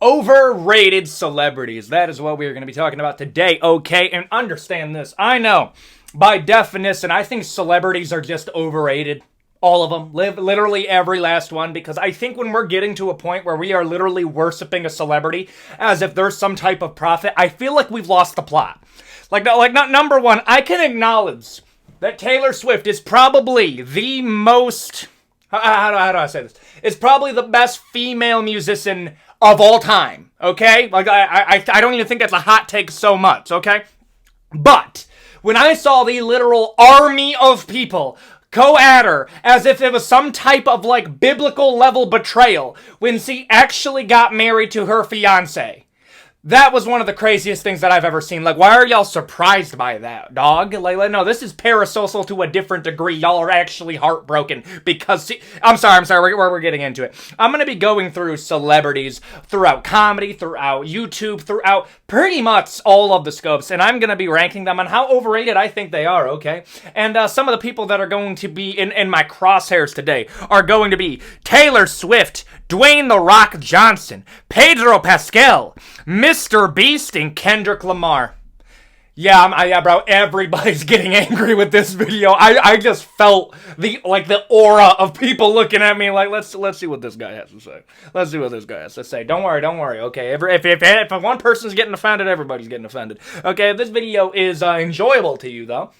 Overrated celebrities. That is what we are going to be talking about today, okay? And understand this. I know, by definition, I think celebrities are just overrated. All of them. Literally every last one. Because I think when we're getting to a point where we are literally worshiping a celebrity as if there's some type of prophet, I feel like we've lost the plot. Number one, I can acknowledge that Taylor Swift is probably the most... How do I say this? Is probably the best female musician of all time, okay? I don't even think that's a hot take so much, okay? But when I saw the literal army of people go at her as if it was some type of, biblical level betrayal when she actually got married to her fiancé, that was one of the craziest things that I've ever seen. Why are y'all surprised by that, dog? No, this is parasocial to a different degree. Y'all are actually heartbroken because... I'm sorry, we're getting into it. I'm going to be going through celebrities throughout comedy, throughout YouTube, throughout pretty much all of the scopes, and I'm going to be ranking them on how overrated I think they are, okay? And some of the people that are going to be in my crosshairs today are going to be Taylor Swift, Dwayne "The Rock" Johnson, Pedro Pascal, Mr. Beast, and Kendrick Lamar. Yeah, bro, everybody's getting angry with this video. I just felt the aura of people looking at me let's see what this guy has to say. Let's see what this guy has to say. Don't worry, okay? If one person's getting offended, everybody's getting offended. Okay, if this video is enjoyable to you, though,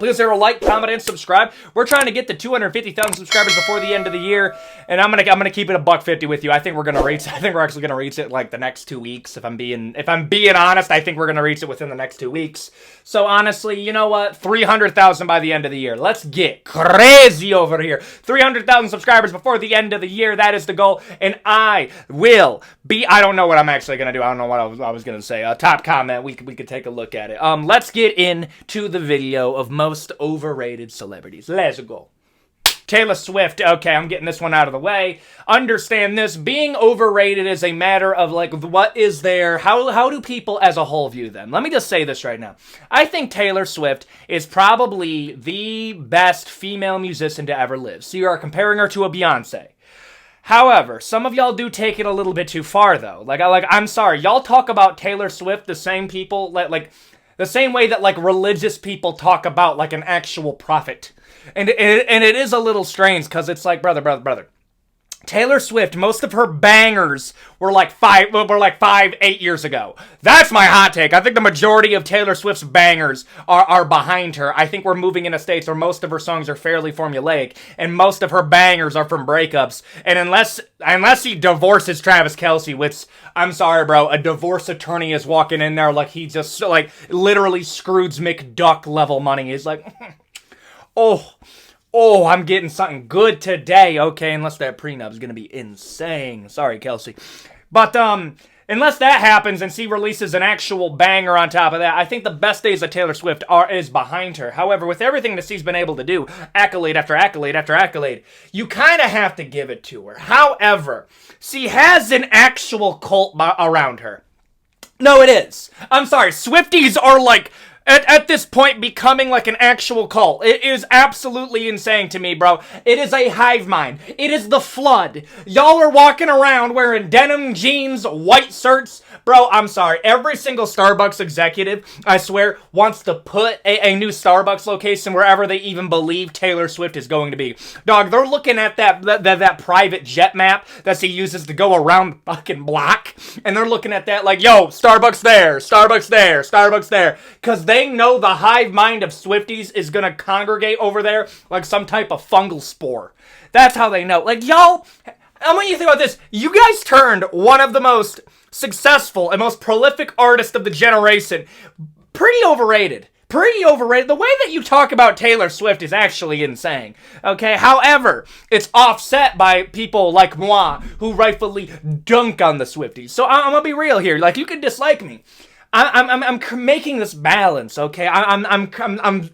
please hit a like, comment, and subscribe. We're trying to get to 250,000 subscribers before the end of the year, and I'm gonna keep it $150 with you. I think we're actually gonna reach it the next 2 weeks. If I'm being honest, I think we're gonna reach it within the next 2 weeks. So honestly, you know what? 300,000 by the end of the year. Let's get crazy over here. 300,000 subscribers before the end of the year. That is the goal, and I will be. I don't know what I'm actually gonna do. I don't know what I was gonna say. Top comment. We could take a look at it. Let's get into the video of most overrated celebrities. Let's go. Taylor Swift. Okay, I'm getting this one out of the way. Understand this. Being overrated is a matter of, what is there? How do people as a whole view them? Let me just say this right now. I think Taylor Swift is probably the best female musician to ever live. So you are comparing her to a Beyonce. However, some of y'all do take it a little bit too far, though. I'm sorry. Y'all talk about Taylor Swift the same people, the same way that, religious people talk about, an actual prophet. And it is a little strange, because it's brother. Taylor Swift, most of her bangers were 8 years ago. That's my hot take. I think the majority of Taylor Swift's bangers are behind her. I think we're moving into states where most of her songs are fairly formulaic, and most of her bangers are from breakups. And unless he divorces Travis Kelce, which, I'm sorry, bro, a divorce attorney is walking in there he just, literally Scrooge McDuck level money. He's Oh, I'm getting something good today. Okay, unless that prenup is going to be insane. Sorry, Kelsey. But, unless that happens and she releases an actual banger on top of that, I think the best days of Taylor Swift is behind her. However, with everything that she's been able to do, accolade after accolade after accolade, you kind of have to give it to her. However, she has an actual cult around her. No, it is. I'm sorry, Swifties are at this point becoming an actual cult. It is absolutely insane to me, bro. It is a hive mind. It is the flood. Y'all are walking around wearing denim jeans, white shirts. Bro, I'm sorry. Every single Starbucks executive, I swear, wants to put a new Starbucks location wherever they even believe Taylor Swift is going to be. Dog, they're looking at that private jet map that she uses to go around the fucking block, and they're looking at that yo, Starbucks there, Starbucks there, Starbucks there, because they know the hive mind of Swifties is going to congregate over there like some type of fungal spore. That's how they know. Y'all, I want you to think about this. You guys turned one of the most successful and most prolific artists of the generation pretty overrated. Pretty overrated. The way that you talk about Taylor Swift is actually insane. Okay? However, it's offset by people like moi who rightfully dunk on the Swifties. So I'm gonna be real here. You can dislike me. I'm making this balance, okay? I'm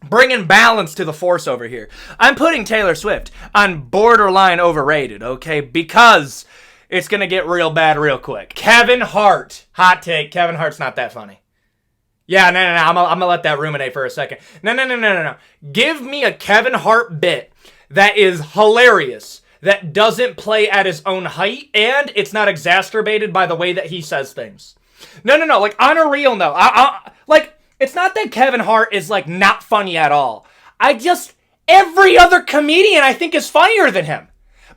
bringing balance to the force over here. I'm putting Taylor Swift on borderline overrated, okay? Because it's gonna get real bad real quick. Kevin Hart. Hot take. Kevin Hart's not that funny. Yeah, no. I'm gonna let that ruminate for a second. No. Give me a Kevin Hart bit that is hilarious, that doesn't play at his own height, and it's not exacerbated by the way that he says things. No. Like, on a real note, like, it's not that Kevin Hart is, like, not funny at all. Every other comedian I think is funnier than him.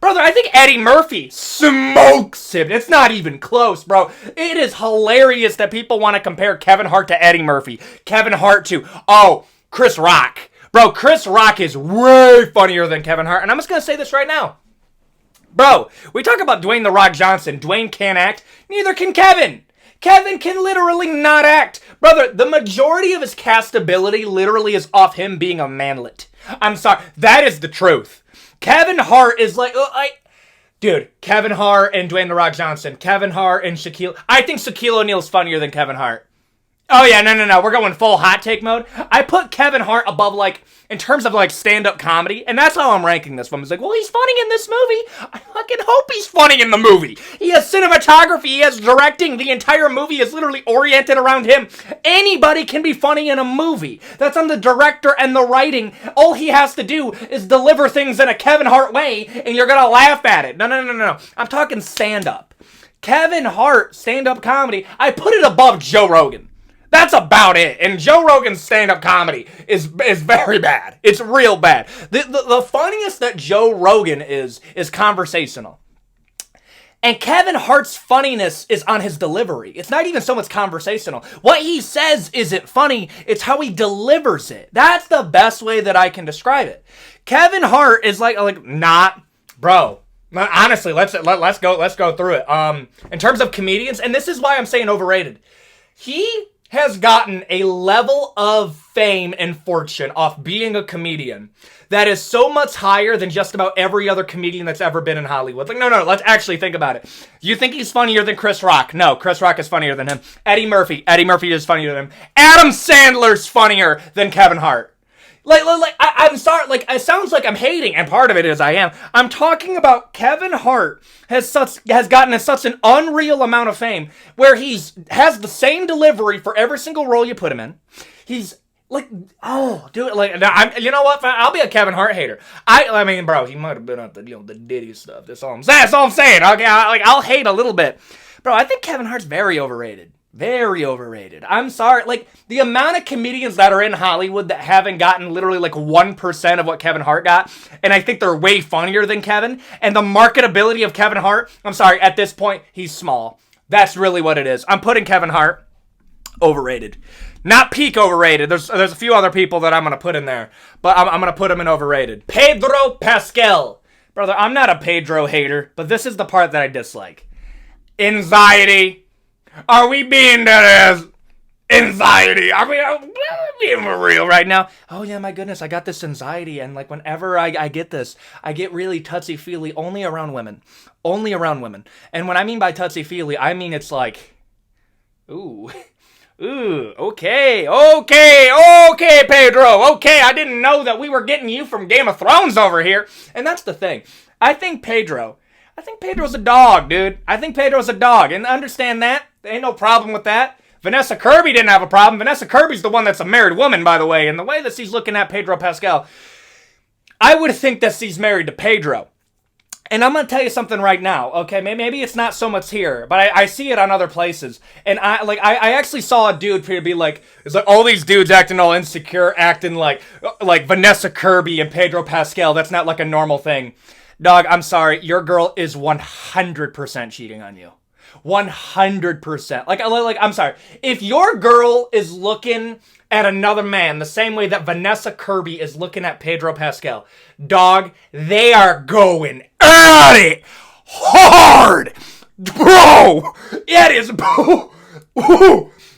Brother, I think Eddie Murphy smokes him. It's not even close, bro. It is hilarious that people want to compare Kevin Hart to Eddie Murphy. Kevin Hart to, Chris Rock. Bro, Chris Rock is way funnier than Kevin Hart. And I'm just going to say this right now. Bro, we talk about Dwayne The Rock Johnson. Dwayne can't act. Neither can Kevin. Kevin can literally not act. Brother, the majority of his castability literally is off him being a manlet. I'm sorry. That is the truth. Kevin Hart is like... Dude, Kevin Hart and Dwayne The Rock Johnson. Kevin Hart and Shaquille... I think Shaquille O'Neal's funnier than Kevin Hart. Oh yeah, no. We're going full hot take mode. I put Kevin Hart above, like, in terms of, like, stand-up comedy, and that's how I'm ranking this one. It's like, well, he's funny in this movie. I fucking hope he's funny in the movie. He has cinematography. He has directing. The entire movie is literally oriented around him. Anybody can be funny in a movie. That's on the director and the writing. All he has to do is deliver things in a Kevin Hart way, and you're gonna laugh at it. No. I'm talking stand-up. Kevin Hart, stand-up comedy, I put it above Joe Rogan. That's about it. And Joe Rogan's stand-up comedy is very bad. It's real bad. The funniest that Joe Rogan is conversational. And Kevin Hart's funniness is on his delivery. It's not even so much conversational. What he says isn't funny. It's how he delivers it. That's the best way that I can describe it. Kevin Hart is like not, bro. Honestly, let's go through it. In terms of comedians, and this is why I'm saying overrated. He has gotten a level of fame and fortune off being a comedian that is so much higher than just about every other comedian that's ever been in Hollywood. Like, no, let's actually think about it. You think he's funnier than Chris Rock? No, Chris Rock is funnier than him. Eddie Murphy is funnier than him. Adam Sandler's funnier than Kevin Hart. I'm sorry, like, it sounds like I'm hating, and part of it is I am. I'm talking about Kevin Hart has gotten such an unreal amount of fame where has the same delivery for every single role you put him in. He's like, you know what? I'll be a Kevin Hart hater. I mean, bro, he might have been on the Diddy stuff. That's all I'm saying. Okay, I'll hate a little bit, bro. I think Kevin Hart's very overrated. Very overrated. I'm sorry. Like, the amount of comedians that are in Hollywood that haven't gotten literally like 1% of what Kevin Hart got, and I think they're way funnier than Kevin, and the marketability of Kevin Hart, I'm sorry, at this point, he's small. That's really what it is. I'm putting Kevin Hart overrated. Not peak overrated. There's a few other people that I'm going to put in there, but I'm going to put him in overrated. Pedro Pascal. Brother, I'm not a Pedro hater, but this is the part that I dislike. Anxiety. Are we being that as anxiety? Are we being real right now? Oh yeah, my goodness, I got this anxiety, and like whenever I get this, I get really touchy-feely only around women. Only around women. And when I mean by touchy-feely, I mean it's like, okay, Pedro, okay, I didn't know that we were getting you from Game of Thrones over here. And that's the thing. I think Pedro's a dog, dude. I think Pedro's a dog, and understand that. There ain't no problem with that. Vanessa Kirby didn't have a problem. Vanessa Kirby's the one that's a married woman, by the way, and the way that she's looking at Pedro Pascal, I would think that she's married to Pedro. And I'm going to tell you something right now, okay? Maybe it's not so much here, but I see it on other places. And I actually saw a dude be like, it's like all these dudes acting all insecure, acting like Vanessa Kirby and Pedro Pascal. That's not like a normal thing. Dog, I'm sorry, your girl is 100% cheating on you. 100%. Like, I'm sorry. If your girl is looking at another man the same way that Vanessa Kirby is looking at Pedro Pascal, dog, they are going at it hard. Bro, it is,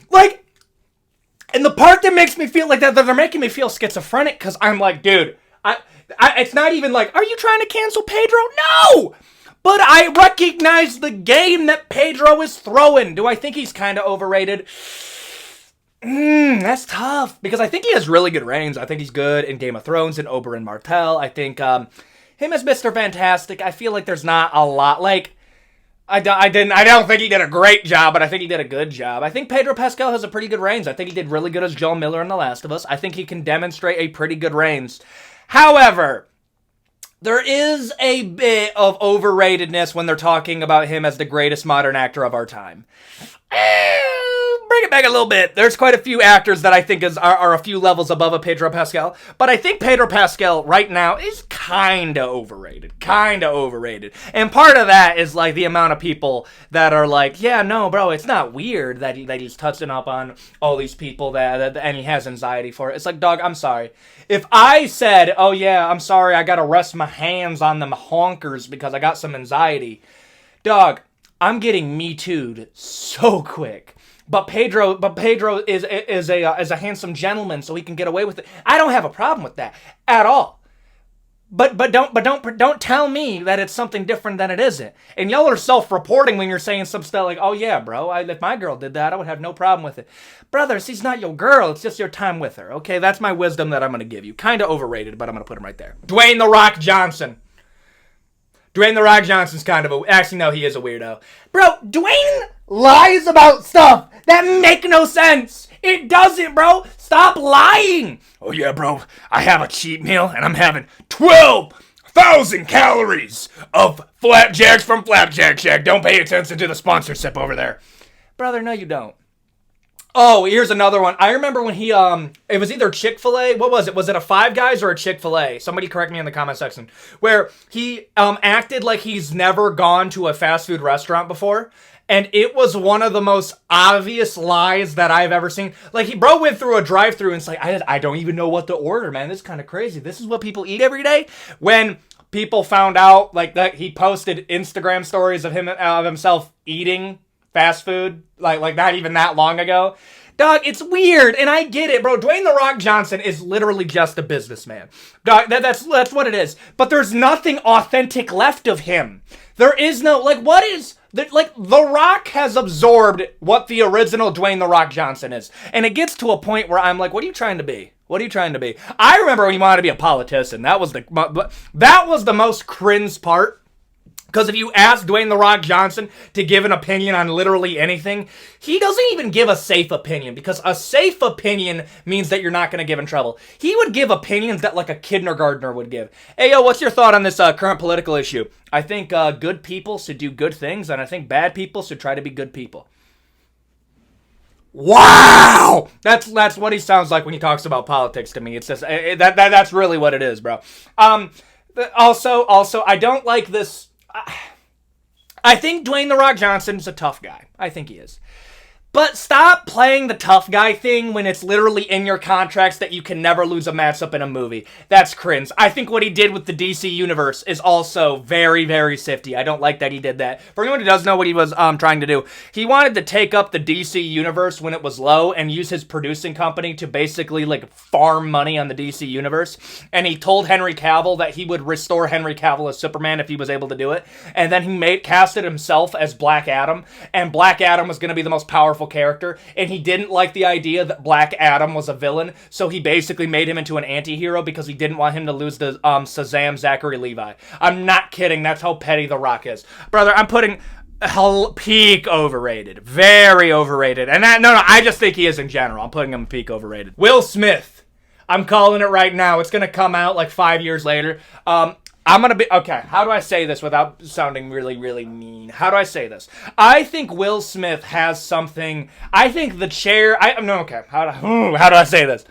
like, and the part that makes me feel like that, they're making me feel schizophrenic, because I'm like, dude, it's not even like, are you trying to cancel Pedro? No! But I recognize the game that Pedro is throwing. Do I think he's kind of overrated? That's tough. Because I think he has really good reigns. I think he's good in Game of Thrones and Oberyn Martell. I think him as Mr. Fantastic, I feel like there's not a lot. Like, I don't think he did a great job, but I think he did a good job. I think Pedro Pascal has a pretty good reigns. I think he did really good as Joel Miller in The Last of Us. I think he can demonstrate a pretty good reigns. However, There is a bit of overratedness when they're talking about him as the greatest modern actor of our time. Bring it back a little bit. There's quite a few actors that I think are a few levels above a Pedro Pascal, but I think Pedro Pascal right now is kind of overrated. And part of that is like the amount of people that are like, yeah, no, bro, it's not weird that he's touching up on all these people and he has anxiety for it. It's like, dog, I'm sorry. If I said, oh yeah, I'm sorry, I gotta rest my hands on them honkers because I got some anxiety, dog, I'm getting Me Too'd so quick. But Pedro is a handsome gentleman, so he can get away with it. I don't have a problem with that at all. But don't tell me that it's something different than it isn't. And y'all are self-reporting when you're saying some stuff like, oh yeah, bro, if my girl did that, I would have no problem with it. Brother, she's not your girl. It's just your time with her. Okay, that's my wisdom that I'm gonna give you. Kind of overrated, but I'm gonna put him right there. Dwayne "The Rock" Johnson. Dwayne "The Rock" Johnson's kind of actually, no, he is a weirdo. Bro, Dwayne lies about stuff that make no sense. It doesn't, bro. Stop lying. Oh yeah, bro, I have a cheat meal and I'm having 12,000 calories of flapjacks from Flapjack Shack. Don't pay attention to the sponsorship over there. Brother, no you don't. Oh, here's another one. I remember when he, it was either Chick-fil-A, what was it? Was it a Five Guys or a Chick-fil-A? Somebody correct me in the comment section. Where he acted like he's never gone to a fast food restaurant before. And it was one of the most obvious lies that I've ever seen. Like, he went through a drive-thru and it's like, I don't even know what to order, man. This is kind of crazy. This is what people eat every day? When people found out, like, that he posted Instagram stories of himself eating fast food, like not even that long ago. Dog, it's weird, and I get it, bro. Dwayne "The Rock" Johnson is literally just a businessman. Dog, that's what it is. But there's nothing authentic left of him. There is no, The Rock has absorbed what the original Dwayne "The Rock" Johnson is. And it gets to a point where I'm like, what are you trying to be? What are you trying to be? I remember when he wanted to be a politician. That was the most cringe part. Because if you ask Dwayne "The Rock" Johnson to give an opinion on literally anything, he doesn't even give a safe opinion. Because a safe opinion means that you're not going to get in trouble. He would give opinions that like a kindergartner would give. Hey, yo, what's your thought on this current political issue? I think good people should do good things, and I think bad people should try to be good people. Wow! That's what he sounds like when he talks about politics to me. It's just, that's really what it is, bro. Also, I don't like this. I think Dwayne "The Rock" Johnson's a tough guy. I think he is. But stop playing the tough guy thing when it's literally in your contracts that you can never lose a matchup in a movie. That's cringe. I think what he did with the DC Universe is also very, very sifty. I don't like that he did that. For anyone who doesn't know what he was trying to do, he wanted to take up the DC Universe when it was low and use his producing company to basically like farm money on the DC Universe. And he told Henry Cavill that he would restore Henry Cavill as Superman if he was able to do it. And then he casted himself as Black Adam. And Black Adam was going to be the most powerful character, and he didn't like the idea that Black Adam was a villain, so he basically made him into an anti-hero because he didn't want him to lose the Shazam Zachary Levi. I'm not kidding. That's how petty The Rock is. Brother, I'm putting peak overrated. Very overrated. And I just think he is in general. I'm putting him peak overrated. Will Smith. I'm calling it right now. It's going to come out like 5 years later. I'm going to be... Okay, how do I say this without sounding really, really mean? How do I say this? I think Will Smith has something... I think the chair... How do I say this?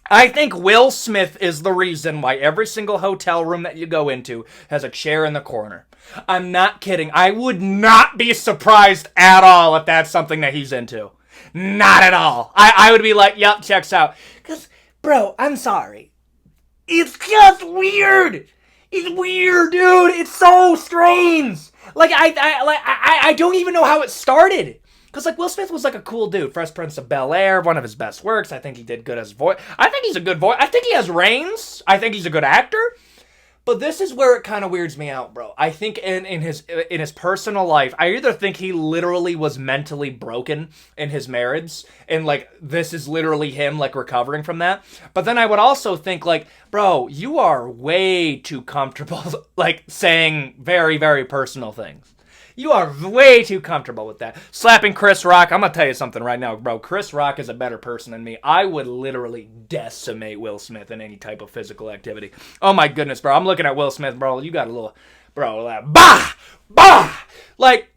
I think Will Smith is the reason why every single hotel room that you go into has a chair in the corner. I'm not kidding. I would not be surprised at all if that's something that he's into. Not at all. I would be like, yep, checks out. Because, bro, I'm sorry. It's just weird. It's weird, dude. It's so strange. Like, I don't even know how it started. Because, like, Will Smith was, like, a cool dude. Fresh Prince of Bel-Air, one of his best works. I think he did good as voice. I think he's a good voice. I think he has range. I think he's a good actor. But this is where it kind of weirds me out, bro. I think in his personal life, I either think he literally was mentally broken in his marriage, and like this is literally him like recovering from that. But then I would also think like, bro, you are way too comfortable like saying very, very personal things. You are way too comfortable with that. Slapping Chris Rock. I'm going to tell you something right now, bro. Chris Rock is a better person than me. I would literally decimate Will Smith in any type of physical activity. Oh, my goodness, bro. I'm looking at Will Smith, bro. You got a little... Bro, like, bah! Bah! Like,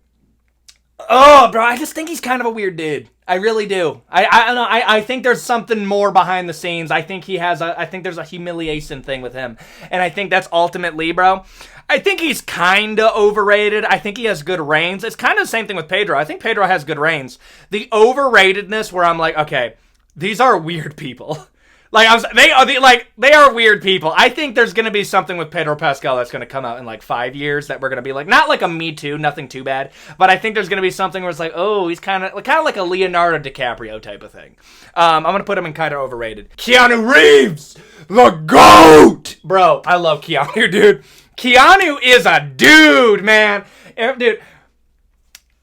oh, bro, I just think he's kind of a weird dude. I really do. I don't know. I think there's something more behind the scenes. I think there's a humiliation thing with him. And I think that's ultimately, bro, I think he's kind of overrated. I think he has good reigns. It's kind of the same thing with Pedro. I think Pedro has good reigns. The overratedness where I'm like, okay, these are weird people. They are weird people. I think there's going to be something with Pedro Pascal that's going to come out in like 5 years that we're going to be like, not like a Me Too, nothing too bad, but I think there's going to be something where it's like, oh, he's kind of like a Leonardo DiCaprio type of thing. I'm going to put him in kind of overrated. Keanu Reeves, the GOAT! Bro, I love Keanu, dude. Keanu is a dude, man. Dude.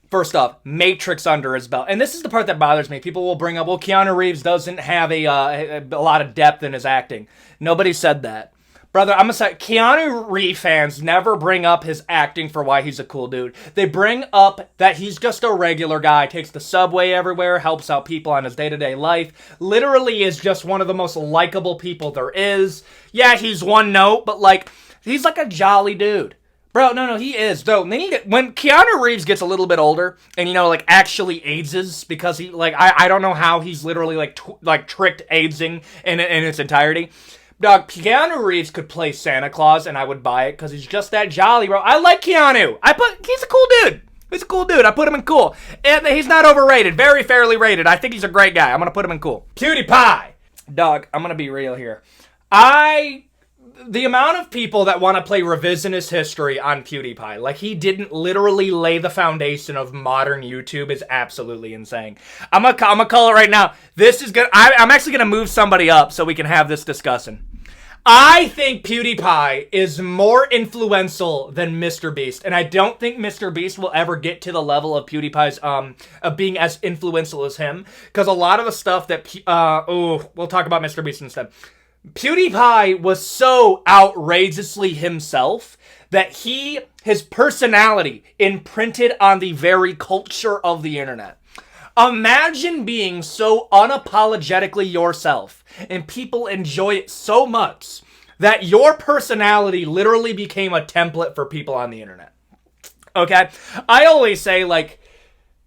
First off, Matrix under his belt. And this is the part that bothers me. People will bring up, well, Keanu Reeves doesn't have a lot of depth in his acting. Nobody said that. Brother, I'm going to say, Keanu Reeves fans never bring up his acting for why he's a cool dude. They bring up that he's just a regular guy, takes the subway everywhere, helps out people on his day-to-day life, literally is just one of the most likable people there is. Yeah, he's one note, but like, he's like a jolly dude. Bro, no, he is. Though, when Keanu Reeves gets a little bit older and, actually ages, because he, I don't know how he's literally, tricked aging in its entirety. Dog, Keanu Reeves could play Santa Claus, and I would buy it, because he's just that jolly, bro. I like Keanu. He's a cool dude. He's a cool dude. I put him in cool. And he's not overrated. Very fairly rated. I think he's a great guy. I'm going to put him in cool. Pewdiepie. Dog, I'm going to be real here. The amount of people that want to play revisionist history on PewDiePie, like he didn't literally lay the foundation of modern YouTube, is absolutely insane. I'm gonna call it right now. I'm actually gonna move somebody up so we can have this discussion. I think PewDiePie is more influential than Mr. Beast, and I don't think Mr. Beast will ever get to the level of PewDiePie's of being as influential as him, because a lot of the stuff that we'll talk about Mr. Beast instead. PewDiePie was so outrageously himself that his personality imprinted on the very culture of the internet. Imagine being so unapologetically yourself and people enjoy it so much that your personality literally became a template for people on the internet. Okay? I always say,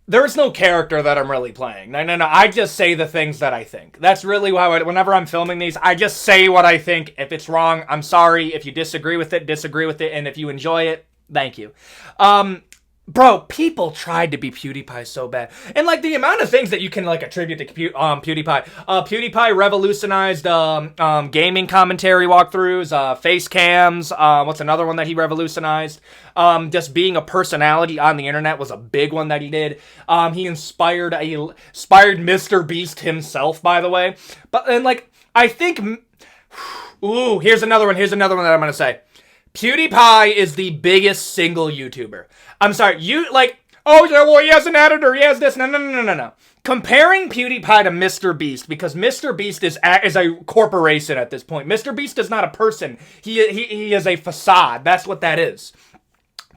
there's no character that I'm really playing. No. I just say the things that I think. That's really how whenever I'm filming these, I just say what I think. If it's wrong, I'm sorry. If you disagree with it, disagree with it. And if you enjoy it, thank you. Bro, people tried to be PewDiePie so bad. And, the amount of things that you can, attribute to PewDiePie. PewDiePie revolutionized gaming commentary walkthroughs, face cams. What's another one that he revolutionized? Just being a personality on the internet was a big one that he did. He inspired Mr. Beast himself, by the way. I think... Ooh, here's another one that I'm going to say. PewDiePie is the biggest single YouTuber. I'm sorry, oh, yeah, well, he has an editor, he has this. No. Comparing PewDiePie to Mr. Beast, because Mr. Beast is a corporation at this point. Mr. Beast is not a person. He is a facade. That's what that is.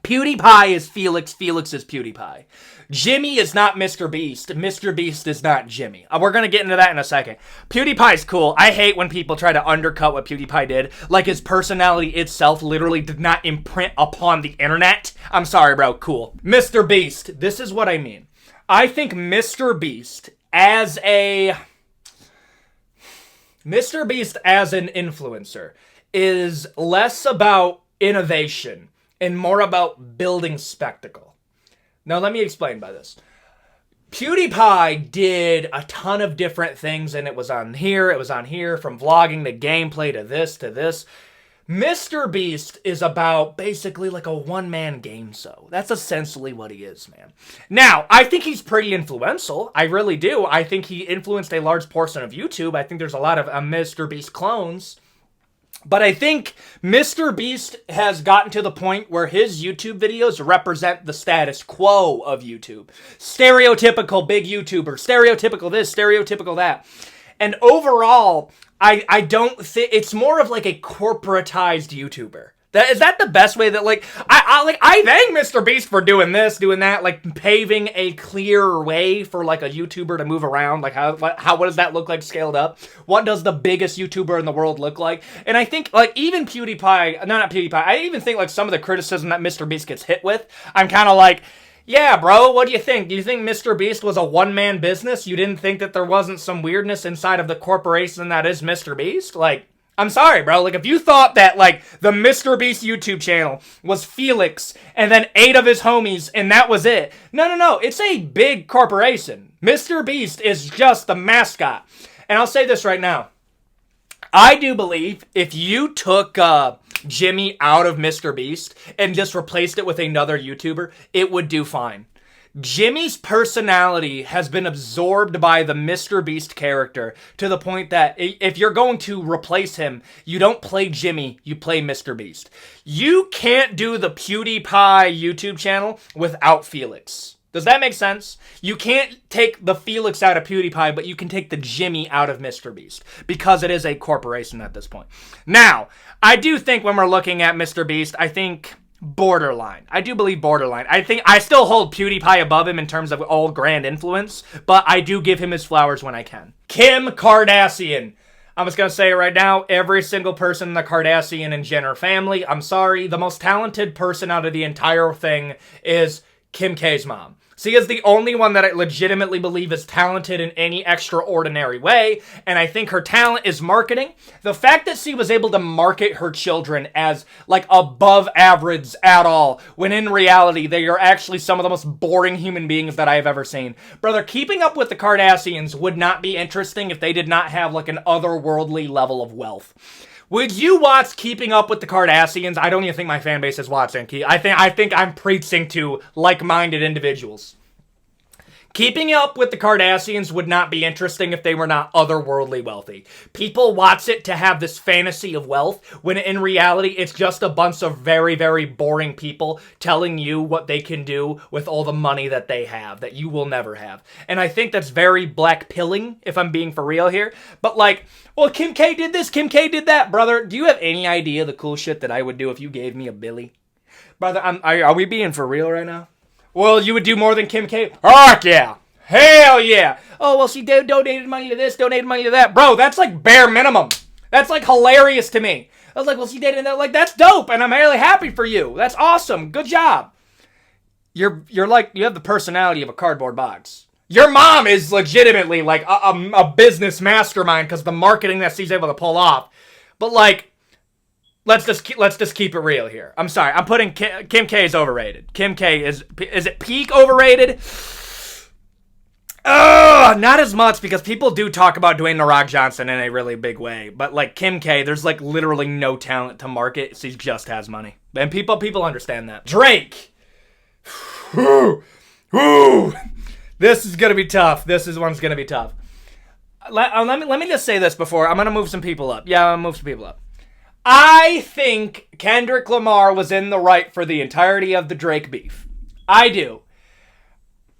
PewDiePie is Felix. Felix is PewDiePie. Jimmy is not Mr. Beast. Mr. Beast is not Jimmy. We're going to get into that in a second. PewDiePie's cool. I hate when people try to undercut what PewDiePie did. His personality itself literally did not imprint upon the internet. I'm sorry, bro. Cool. Mr. Beast. This is what I mean. I think Mr. Beast as an influencer is less about innovation and more about building spectacle. Now, let me explain by this. PewDiePie did a ton of different things, and it was on here, from vlogging to gameplay to this. Mr. Beast is about basically a one-man game show. That's essentially what he is, man. Now, I think he's pretty influential. I really do. I think he influenced a large portion of YouTube. I think there's a lot of Mr. Beast clones. But I think Mr. Beast has gotten to the point where his YouTube videos represent the status quo of YouTube. Stereotypical big YouTuber. Stereotypical this, stereotypical that. And overall, I don't think... It's more of a corporatized YouTuber Is that the best way that, like, I thank Mr. Beast for doing this, doing that, like, paving a clear way for, like, a YouTuber to move around. Like, what does that look like scaled up? What does the biggest YouTuber in the world look like? And I think, like, even PewDiePie, no, not PewDiePie, I even think, like, some of the criticism that Mr. Beast gets hit with, I'm kind of like, yeah, bro, what do you think? Do you think Mr. Beast was a one-man business? You didn't think that there wasn't some weirdness inside of the corporation that is Mr. Beast? Like, I'm sorry, bro. Like, if you thought that, like, the Mr. Beast YouTube channel was Felix and then 8 of his homies and that was it. No. It's a big corporation. Mr. Beast is just the mascot. And I'll say this right now. I do believe if you took Jimmy out of Mr. Beast and just replaced it with another YouTuber, it would do fine. Jimmy's personality has been absorbed by the Mr. Beast character to the point that if you're going to replace him, you don't play Jimmy, you play Mr. Beast. You can't do the PewDiePie YouTube channel without Felix. Does that make sense? You can't take the Felix out of PewDiePie, but you can take the Jimmy out of Mr. Beast because it is a corporation at this point. Now, I do think when we're looking at Mr. Beast, I think borderline. I do believe borderline. I think I still hold PewDiePie above him in terms of all grand influence, but I do give him his flowers when I can. Kim Kardashian. I'm just going to say it right now, every single person in the Kardashian and Jenner family, I'm sorry, the most talented person out of the entire thing is Kim K's mom. She is the only one that I legitimately believe is talented in any extraordinary way, and I think her talent is marketing. The fact that she was able to market her children as, like, above average at all, when in reality they are actually some of the most boring human beings that I have ever seen. Brother, keeping up with the Kardashians would not be interesting if they did not have, like, an otherworldly level of wealth. Would you watch Keeping Up with the Kardashians? I don't even think my fan base is watching. I think I'm preaching to like-minded individuals. Keeping Up with the Kardashians would not be interesting if they were not otherworldly wealthy. People watch it to have this fantasy of wealth, when in reality, it's just a bunch of very, very boring people telling you what they can do with all the money that they have, that you will never have. And I think that's very black-pilling, if I'm being for real here. But like, well, Kim K did this, Kim K did that. Brother, do you have any idea the cool shit that I would do if you gave me a billy? Brother, are we being for real right now? Well, you would do more than Kim K? Heck yeah! Hell yeah! Oh, well, she donated money to this, donated money to that. Bro, that's like bare minimum. That's like hilarious to me. I was like, well, she did that. Like, that's dope, and I'm really happy for you. That's awesome. Good job. You're like, you have the personality of a cardboard box. Your mom is legitimately like a business mastermind because the marketing that she's able to pull off. But like, let's just keep it real here. I'm sorry. I'm putting Kim K is overrated. Kim K is it peak overrated? Not as much because people do talk about Dwayne "The Rock" Johnson in a really big way. But like Kim K, there's like literally no talent to market. She just has money. And people understand that. Drake. This is going to be tough. One's going to be tough. Let me just say this before. I'm going to move some people up. Yeah, I'm going to move some people up. I think Kendrick Lamar was in the right for the entirety of the Drake beef. I do.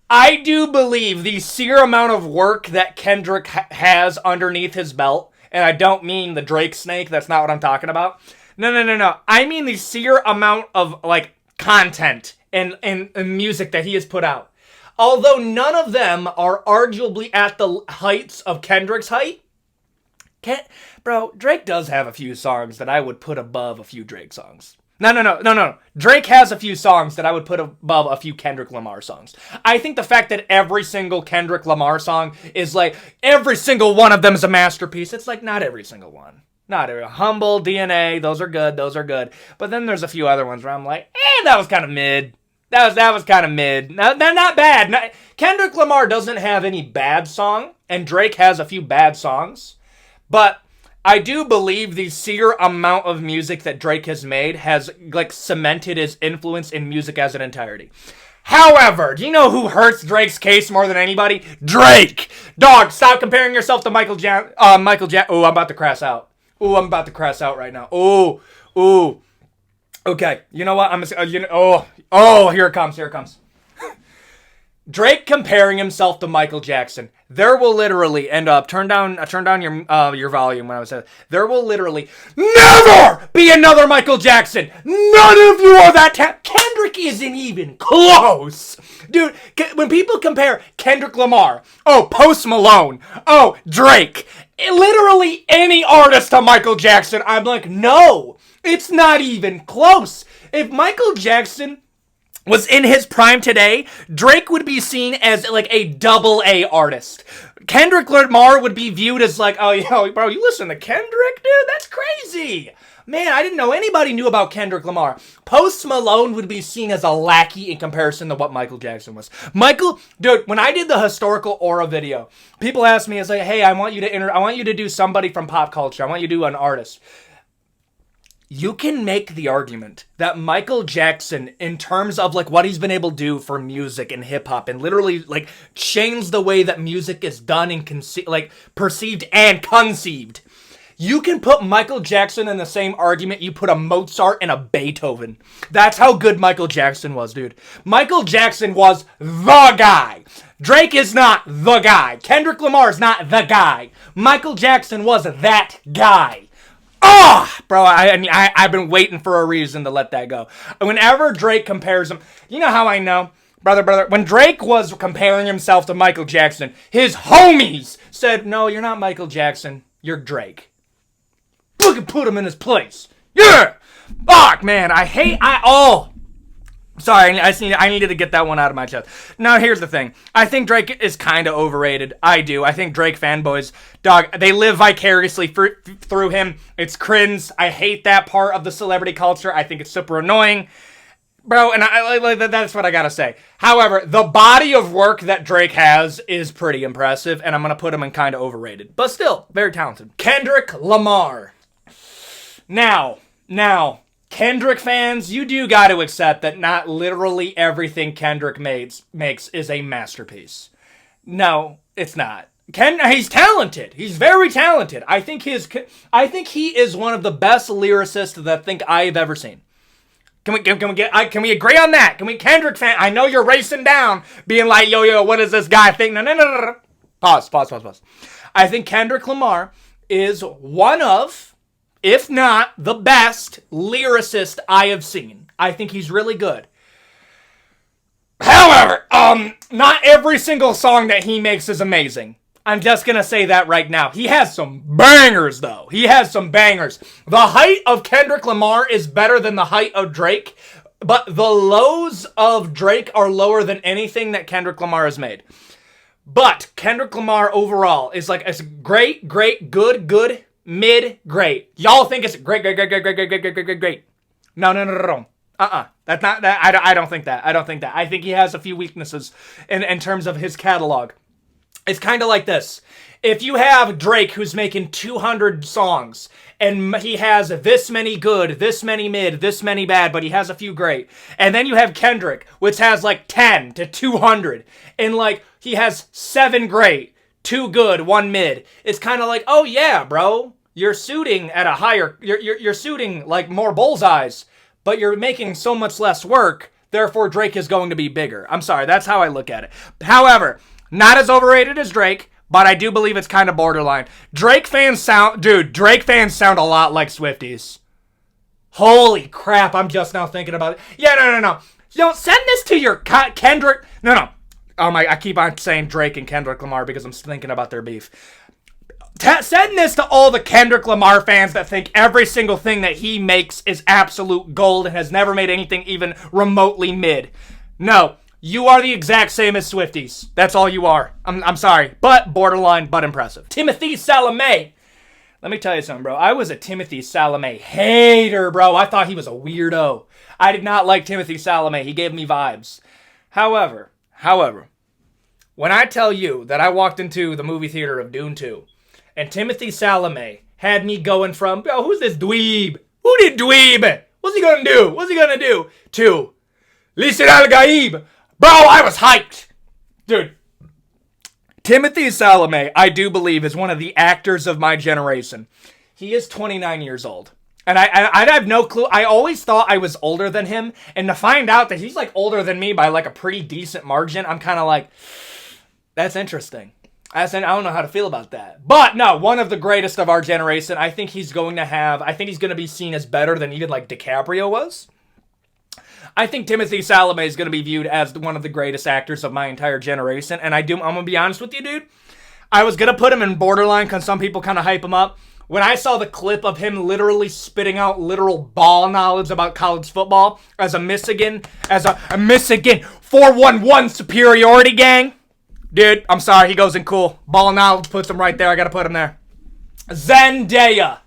I do believe the sheer amount of work that Kendrick has underneath his belt, and I don't mean the Drake snake, that's not what I'm talking about. No. I mean the sheer amount of, like, content and music that he has put out. Although none of them are arguably at the heights of Kendrick's height, bro, Drake does have a few songs that I would put above a few Drake songs. No. Drake has a few songs that I would put above a few Kendrick Lamar songs. I think the fact that every single Kendrick Lamar song is like, every single one of them is a masterpiece. It's like, not every single one. Not every. Humble, DNA, those are good. But then there's a few other ones where I'm like, that was kind of mid. That was kind of mid. No, they're not bad. Kendrick Lamar doesn't have any bad song, and Drake has a few bad songs. But I do believe the sheer amount of music that Drake has made has, like, cemented his influence in music as an entirety. However, do you know who hurts Drake's case more than anybody? Drake! Dog, stop comparing yourself to Michael Jackson. Oh, I'm about to crash out. Oh, I'm about to crash out right now. Oh. Okay, you know what? Here it comes. Drake comparing himself to Michael Jackson. There will literally end up turn down your volume when I was saying. There will literally never be another Michael Jackson. None of you are that Kendrick isn't even close. Dude, when people compare Kendrick Lamar, oh, Post Malone, oh, Drake, literally any artist to Michael Jackson, I'm like, no, it's not even close. If Michael Jackson was in his prime today, Drake would be seen as like a double A artist. Kendrick Lamar would be viewed as like, oh, yo, bro, you listen to Kendrick, dude? That's crazy. Man, I didn't know anybody knew about Kendrick Lamar. Post Malone would be seen as a lackey in comparison to what Michael Jackson was. Dude, when I did the historical aura video, people asked me, it's like, hey, I want you to do somebody from pop culture. I want you to do an artist. You can make the argument that Michael Jackson, in terms of like what he's been able to do for music and hip hop, and literally like changed the way that music is done and perceived and conceived. You can put Michael Jackson in the same argument you put a Mozart and a Beethoven. That's how good Michael Jackson was, dude. Michael Jackson was the guy. Drake is not the guy. Kendrick Lamar is not the guy. Michael Jackson was that guy. Oh, bro, I've been waiting for a reason to let that go. Whenever Drake compares him, you know how I know? Brother, when Drake was comparing himself to Michael Jackson, his homies said, no, you're not Michael Jackson, you're Drake. Look and put him in his place. Yeah! Fuck, man, sorry, I needed to get that one out of my chest. Now, here's the thing. I think Drake is kind of overrated. I do. I think Drake fanboys, dog, they live vicariously through him. It's cringe. I hate that part of the celebrity culture. I think it's super annoying. Bro, and that's what I gotta say. However, the body of work that Drake has is pretty impressive, and I'm gonna put him in kind of overrated. But still, very talented. Kendrick Lamar. Now, Kendrick fans, you do got to accept that not literally everything Kendrick makes is a masterpiece. No, it's not. He's talented. He's very talented. I think he is one of the best lyricists that I think I've ever seen. Can we agree on that? Kendrick fan? I know you're racing down, being like, yo, what does this guy think? No. Pause. I think Kendrick Lamar is one of, if not the best lyricist I have seen. I think he's really good. However, not every single song that he makes is amazing. I'm just gonna say that right now. He has some bangers, though. He has some bangers. The height of Kendrick Lamar is better than the height of Drake, but the lows of Drake are lower than anything that Kendrick Lamar has made. But Kendrick Lamar overall is like, it's great, good, mid, great. Y'all think it's great. No. That's not that. I don't think that. I think he has a few weaknesses in terms of his catalog. It's kind of like this. If you have Drake who's making 200 songs and he has this many good, this many mid, this many bad, but he has a few great. And then you have Kendrick, which has like 10 to 200. And like he has 7 great, 2 good, 1 mid. It's kind of like, oh yeah, bro. You're shooting at a higher, you're shooting like more bullseyes, but you're making so much less work. Therefore, Drake is going to be bigger. I'm sorry. That's how I look at it. However, not as overrated as Drake, but I do believe it's kind of borderline. Drake fans sound a lot like Swifties. Holy crap, I'm just now thinking about it. Yeah, no. Don't send this to your Kendrick. No. I keep on saying Drake and Kendrick Lamar because I'm thinking about their beef. Send this to all the Kendrick Lamar fans that think every single thing that he makes is absolute gold and has never made anything even remotely mid. No. You are the exact same as Swifties. That's all you are. I'm sorry, but borderline, but impressive. Timothee Chalamet. Let me tell you something, bro. I was a Timothee Chalamet hater, bro. I thought he was a weirdo. I did not like Timothee Chalamet. He gave me vibes. However, when I tell you that I walked into the movie theater of Dune 2, and Timothee Chalamet had me going from, yo, who's this dweeb? Who did dweeb? What's he gonna do? To, listen al Gaib. Bro, I was hyped. Dude, Timothee Chalamet, I do believe, is one of the actors of my generation. He is 29 years old. And I have no clue. I always thought I was older than him. And to find out that he's like older than me by like a pretty decent margin, I'm kind of like, that's interesting. I don't know how to feel about that. But no, one of the greatest of our generation. I think he's going to be seen as better than even like DiCaprio was. I think Timothee Chalamet is going to be viewed as one of the greatest actors of my entire generation. And I'm going to be honest with you, dude. I was going to put him in borderline because some people kind of hype him up. When I saw the clip of him literally spitting out literal ball knowledge about college football as a Michigan 411 superiority gang, dude, I'm sorry, he goes in cool. Ball knowledge puts him right there. I got to put him there. Zendaya.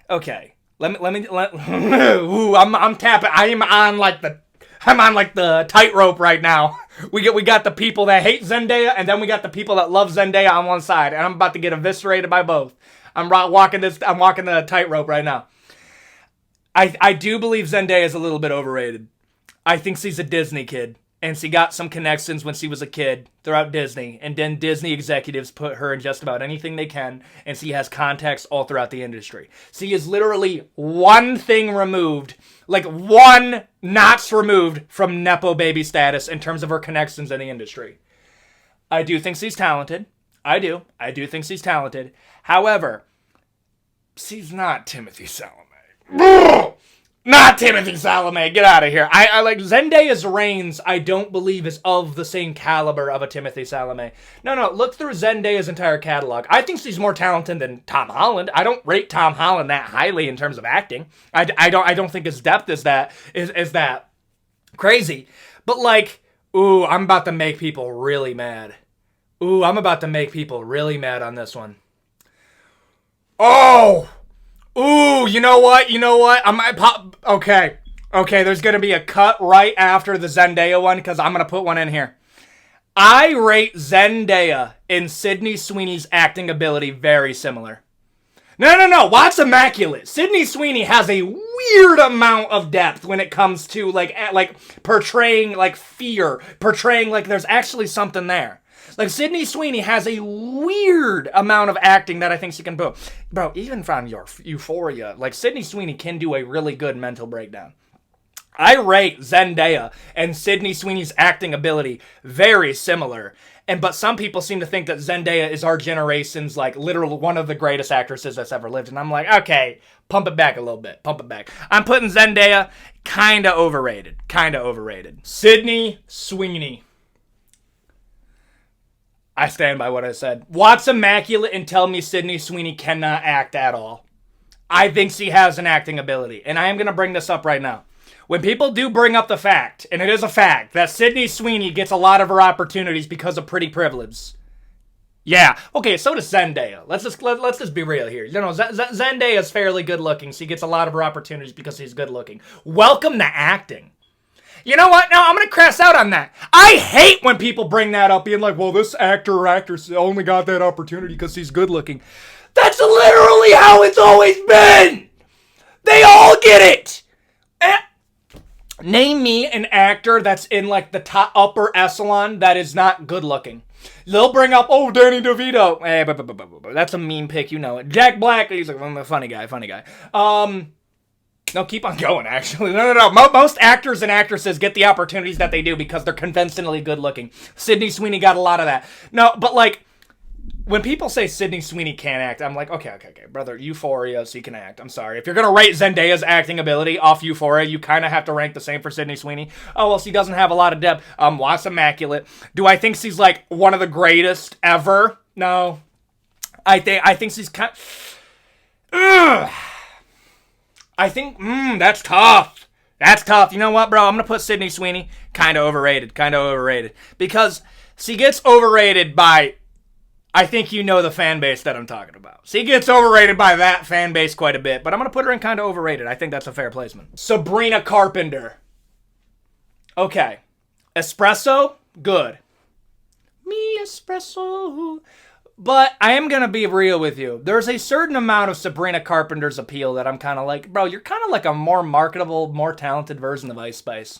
Okay. Ooh, I'm tapping. I'm on like the tightrope right now. We got the people that hate Zendaya, and then we got the people that love Zendaya on one side, and I'm about to get eviscerated by both. I'm walking the tightrope right now. I do believe Zendaya is a little bit overrated. I think she's a Disney kid, and she got some connections when she was a kid throughout Disney, and then Disney executives put her in just about anything they can, and she has contacts all throughout the industry. She is literally one thing removed, like one notch removed from Nepo baby status in terms of her connections in the industry. I do think she's talented. I do think she's talented. However, she's not Timothee Chalamet. Not Timothee Chalamet. Get out of here. I like Zendaya's reigns. I don't believe is of the same caliber of a Timothee Chalamet. No. Look through Zendaya's entire catalog. I think she's more talented than Tom Holland. I don't rate Tom Holland that highly in terms of acting. I don't think his depth is that crazy. But like, ooh, I'm about to make people really mad. I'm about to make people really mad on this one. Oh! Ooh, you know what? I might pop... Okay, there's going to be a cut right after the Zendaya one, because I'm going to put one in here. I rate Zendaya and Sydney Sweeney's acting ability very similar. No. Watch Immaculate. Sydney Sweeney has a weird amount of depth when it comes to, like portraying, like, fear. Portraying, like, there's actually something there. Like, Sydney Sweeney has a weird amount of acting that I think she can do. Bro, even from your Euphoria, like, Sydney Sweeney can do a really good mental breakdown. I rate Zendaya and Sydney Sweeney's acting ability very similar. But some people seem to think that Zendaya is our generation's, like, literal one of the greatest actresses that's ever lived. And I'm like, okay, pump it back a little bit. Pump it back. I'm putting Zendaya kind of overrated. Sydney Sweeney. I stand by what I said. Watch Immaculate and tell me Sydney Sweeney cannot act at all. I think she has an acting ability. And I am going to bring this up right now. When people do bring up the fact, and it is a fact, that Sydney Sweeney gets a lot of her opportunities because of pretty privilege. Yeah. Okay, so does Zendaya. Let's just be real here. Zendaya is fairly good looking. She gets a lot of her opportunities because she's good looking. Welcome to acting. You know what? No, I'm going to crash out on that. I hate when people bring that up, being like, well, this actor or actress only got that opportunity because he's good looking. That's literally how it's always been. They all get it. Name me an actor that's in, like, the top upper echelon that is not good looking. They'll bring up, oh, Danny DeVito. That's a mean pick, you know it. Jack Black, he's like, a funny guy. No, keep on going, actually. No. Most actors and actresses get the opportunities that they do because they're conventionally good looking. Sydney Sweeney got a lot of that. No, but, like, when people say Sydney Sweeney can't act, I'm like, okay, brother, Euphoria, so you can act. I'm sorry. If you're going to rate Zendaya's acting ability off Euphoria, you kind of have to rank the same for Sydney Sweeney. Oh, well, she doesn't have a lot of depth. Watch Immaculate. Do I think she's, like, one of the greatest ever? No. I think she's kind of... I think, that's tough. You know what, bro? I'm going to put Sydney Sweeney kind of overrated. Because she gets overrated by, I think you know the fan base that I'm talking about. She gets overrated by that fan base quite a bit. But I'm going to put her in kind of overrated. I think that's a fair placement. Sabrina Carpenter. Okay. Espresso? Good. Me espresso. But I am going to be real with you. There's a certain amount of Sabrina Carpenter's appeal that I'm kind of like, bro, you're kind of like a more marketable, more talented version of Ice Spice.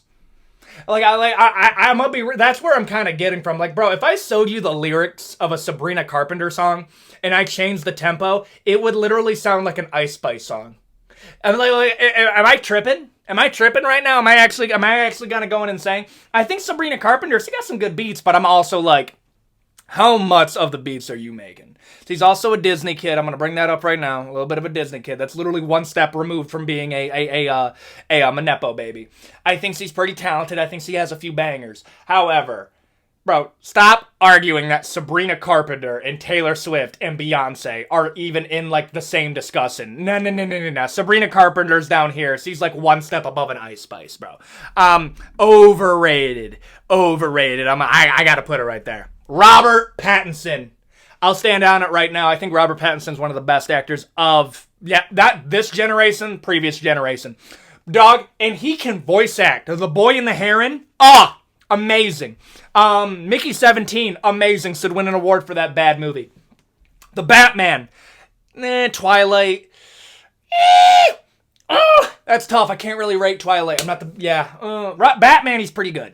I'm gonna be. That's where I'm kind of getting from. Like, bro, if I showed you the lyrics of a Sabrina Carpenter song and I changed the tempo, it would literally sound like an Ice Spice song. Am I tripping? Am I tripping right now? Am I actually gonna go in and saying I think Sabrina Carpenter, she got some good beats, but I'm also like, how much of the beats are you making? She's also a Disney kid. I'm gonna bring that up right now. A little bit of a Disney kid. That's literally one step removed from being a Nepo baby. I think she's pretty talented. I think she has a few bangers. However, bro, stop arguing that Sabrina Carpenter and Taylor Swift and Beyonce are even in, like, the same discussion. No. Sabrina Carpenter's down here. She's, like, one step above an Ice Spice, bro. Overrated. I gotta put it right there. Robert Pattinson. I'll stand on it right now. I think Robert Pattinson's one of the best actors of, this generation, previous generation. Dog, and he can voice act. The Boy and the Heron. Amazing. Mickey 17, amazing. Should win an award for that bad movie. The Batman. Twilight. That's tough. I can't really rate Twilight. I'm not Batman, he's pretty good.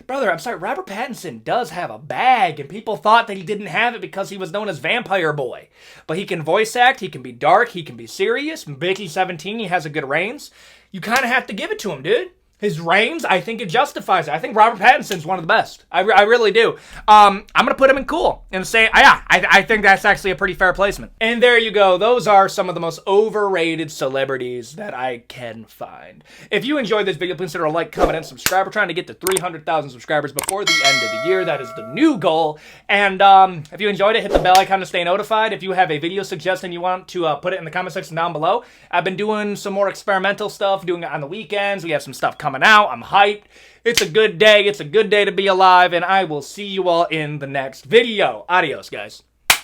Brother, I'm sorry, Robert Pattinson does have a bag, and people thought that he didn't have it because he was known as Vampire Boy. But he can voice act, he can be dark, he can be serious. Mickey 17, he has a good range. You kind of have to give it to him, dude. His range, I think it justifies it. I think Robert Pattinson's one of the best. I really do. I'm going to put him in cool and say, I think that's actually a pretty fair placement. And there you go. Those are some of the most overrated celebrities that I can find. If you enjoyed this video, please consider a like, comment, and subscribe. We're trying to get to 300,000 subscribers before the end of the year. That is the new goal. And if you enjoyed it, hit the bell icon to stay notified. If you have a video suggestion you want to put it in the comment section down below. I've been doing some more experimental stuff, doing it on the weekends. We have some stuff coming out. I'm hyped. It's a good day. It's a good day to be alive, and I will see you all in the next video. Adios, guys.